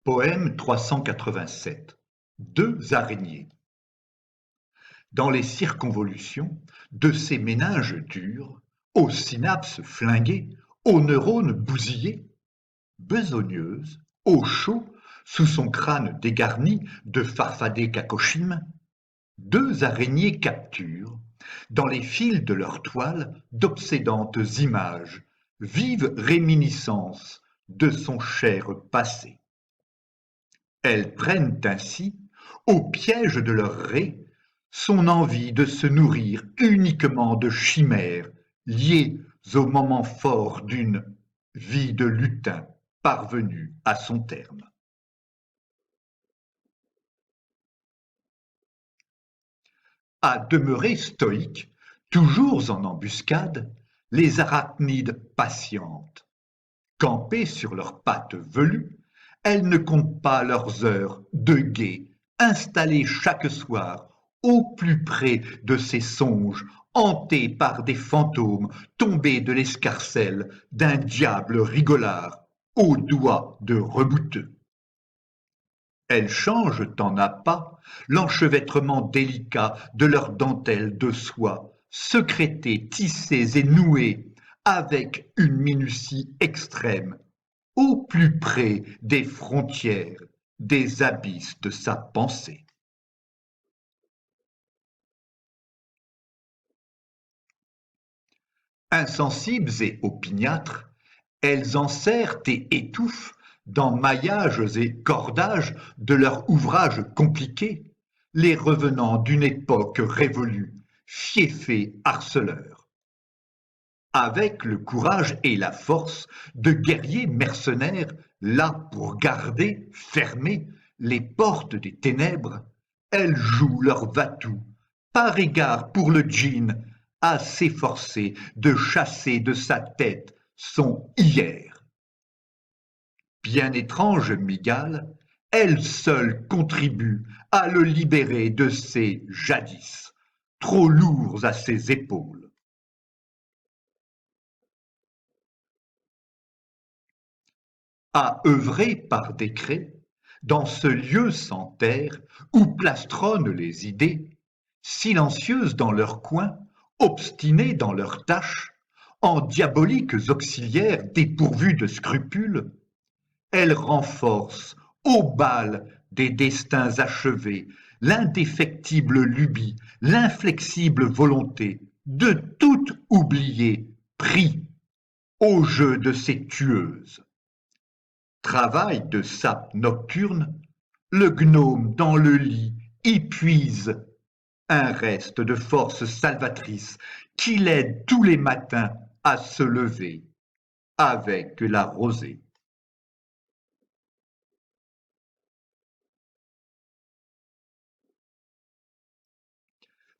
Poème 387. Deux araignées. Dans les circonvolutions de ces méninges durs, aux synapses flinguées, aux neurones bousillés, besogneuses, au chaud, sous son crâne dégarni de farfadés cacochimes, deux araignées capturent, dans les fils de leur toile, d'obsédantes images, vives réminiscences de son cher passé. Elles prennent ainsi, au piège de leur ré, son envie de se nourrir uniquement de chimères liées au moment fort d'une vie de lutin parvenue à son terme. À demeurer stoïques, toujours en embuscade, les arachnides patientes. Campées sur leurs pattes velues, elles ne comptent pas leurs heures de guet, installées chaque soir au plus près de ces songes, hantées par des fantômes tombés de l'escarcelle d'un diable rigolard aux doigts de rebouteux. Elles changent en appât l'enchevêtrement délicat de leurs dentelles de soie, sécrétées, tissées et nouées avec une minutie extrême, au plus près des frontières, des abysses de sa pensée. Insensibles et opiniâtres, elles enserrent et étouffent dans maillages et cordages de leur ouvrage compliqué les revenants d'une époque révolue, fiefés harceleurs. Avec le courage et la force de guerriers mercenaires là pour garder fermées les portes des ténèbres, elles jouent leur va-tout, par égard pour le djinn, à s'efforcer de chasser de sa tête son hier. Bien étrange migale, elle seule contribue à le libérer de ses jadis, trop lourds à ses épaules. À œuvrer par décret, dans ce lieu sans terre où plastronnent les idées, silencieuses dans leur coin, obstinées dans leurs tâches, en diaboliques auxiliaires dépourvues de scrupules, elles renforcent au bal des destins achevés l'indéfectible lubie, l'inflexible volonté de tout oublier, pris au jeu de ces tueuses. Travail de sape nocturne, le gnome dans le lit y puise un reste de force salvatrice qui l'aide tous les matins à se lever avec la rosée.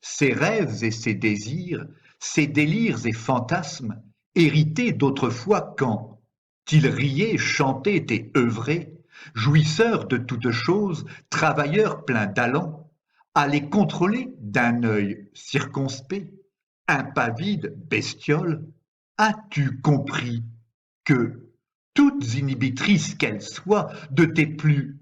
Ses rêves et ses désirs, ses délires et fantasmes, hérités d'autrefois quand il riait, chantait et œuvrait, jouisseur de toutes choses, travailleur plein d'allant, à les contrôler d'un œil circonspect, impavide, bestiole, as-tu compris que, toutes inhibitrices qu'elles soient de tes plus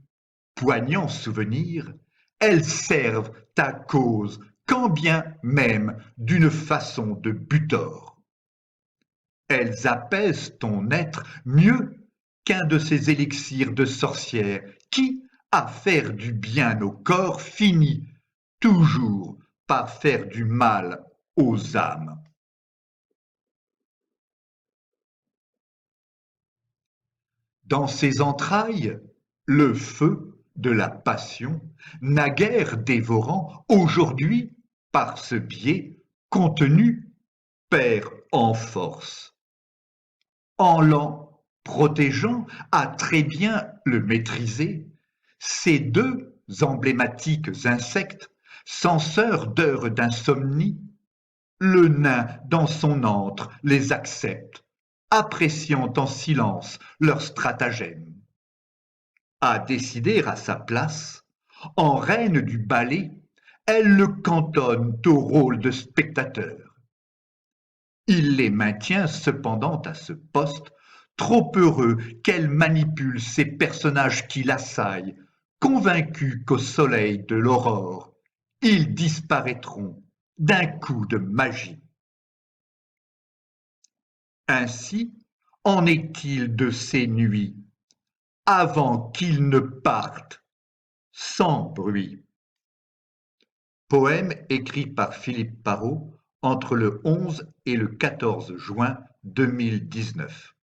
poignants souvenirs, elles servent ta cause quand bien même d'une façon de butor. Elles apaisent ton être mieux qu'un de ces élixirs de sorcière qui, à faire du bien au corps, finit toujours par faire du mal aux âmes. Dans ses entrailles, le feu de la passion, naguère dévorant, aujourd'hui, par ce biais contenu, perd en force. En l'en protégeant à très bien le maîtriser, ces deux emblématiques insectes, censeurs d'heures d'insomnie, le nain dans son antre les accepte, appréciant en silence leur stratagème. À décider à sa place, en reine du ballet, elle le cantonne au rôle de spectateur. Il les maintient cependant à ce poste trop heureux qu'elle manipule ces personnages qui l'assaillent, convaincus qu'au soleil de l'aurore, ils disparaîtront d'un coup de magie. Ainsi en est-il de ces nuits, avant qu'ils ne partent sans bruit. Poème écrit par Philippe Parrot entre le 11 et le 14 juin 2019.